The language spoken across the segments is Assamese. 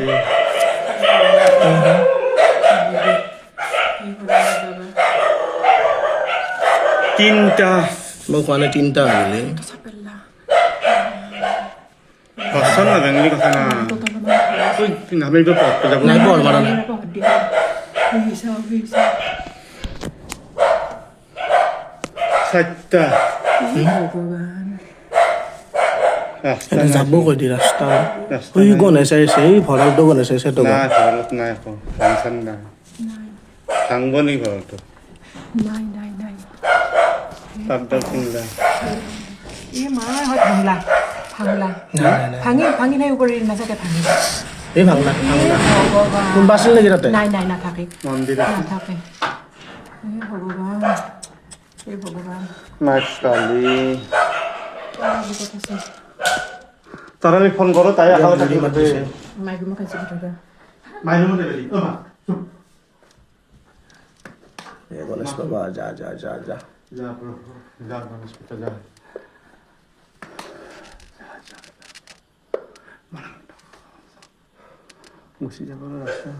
আছে তিনটা মোক মানে তিনটা আহিলে বচন না বেঙ্গলি কথা না তুই নামের পড়তে যাব নাই পড় মারা নাই সাতটা এটা যাব কৈ দি ৰাস্তা ওই গণেশ আছে এই ভৰালটো গণেশ আছে তো না ঘৰত নাই আকৌ টেনচন নাই ভাঙব নি ঘৰটো নাই নাই নাই তাবদাল কিনলা এই মা হয় ভাঙলা ভাঙলা ভাঙি ভাঙি নাই উপৰি নাথাকে ভাঙি এই ভাঙলা কোনবা আছিল নেকি তাতে নাই নাই নাথাকে মন্দিৰ নাথাকে এই ভগৱান মাছকালি বিপদ আছে তাৰা ফোন কৰো তাই আখাও থাকি মাতে মাইক মোক খাইছে ভিতৰতে মাইনো মতে গলি ও মা এই গণেশ বাবা যা যা যা যা যা প্রভু যা গণেশ পিতা যা মুসি যাব রাস্তা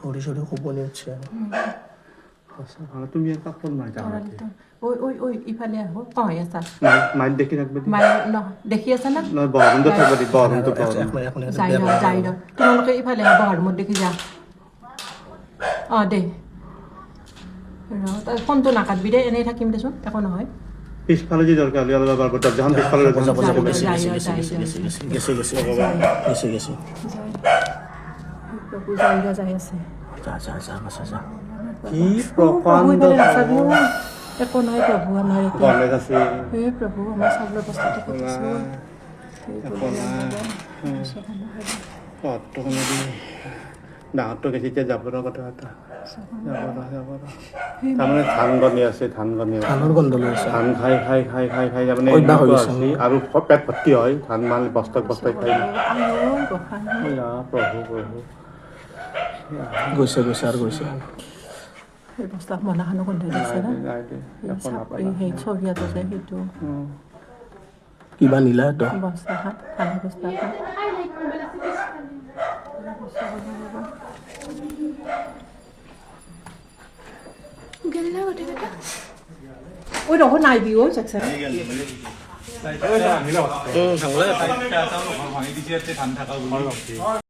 ভৰি চৰি খোপনি উঠছে ভালো তুমি এক ফোন মারি যাও ওই ওই ওই ইফালে আহো পাই আছা মাইল দেখি রাখবে মাই ন দেখি আছা না নয় বরণ তো থাকবে বরণ তো বরণ যাই ৰ তোমালোকে ইফালে আহো বাহাৰ মত দেখি যা দে ৰ ফোনটো নাকাটবি দে এনেই থাকিম দেচোন একো নহয় পিছফালে যে দরকার হলে আলাদা বারবার যখন পিছফালে যাব যাব গেছে গেছে গেছে গেছে প্রভু যাই যাই আছে যা যা যা বাছা যা কি প্রকাণ্ড একো নাই প্ৰভু আমাৰ গণেশ আছে হে প্ৰভু আমাৰ চব ব্যৱস্থাটো কৰিছো ডাঙৰটো গেছি এতিয়া যাব ৰ কথা এটা যাব ৰ তাৰমানে ধান গনি আছে ধান গনি আছে ধানৰ গন্ধ লৈ আছে ধান খাই খাই খাই খাই খাই তাৰমানে অভ্যাস হৈ এনেকুৱা গৈছে। হৈছে আৰু পেট ভৰ্তি হয় ধান মাল বস্তাক বস্তাই খাই প্ৰভু প্ৰভু গৈছে গৈছে আৰু গৈছে এই বস্তা মনাখানো গোন্ধ দিছে না সেই চবিয়াটো যে সেইটো কিবা নিলা তো বস্তাখান খানা বস্তাখান ওই রহ নাই বিও চাকসা ভাঙলে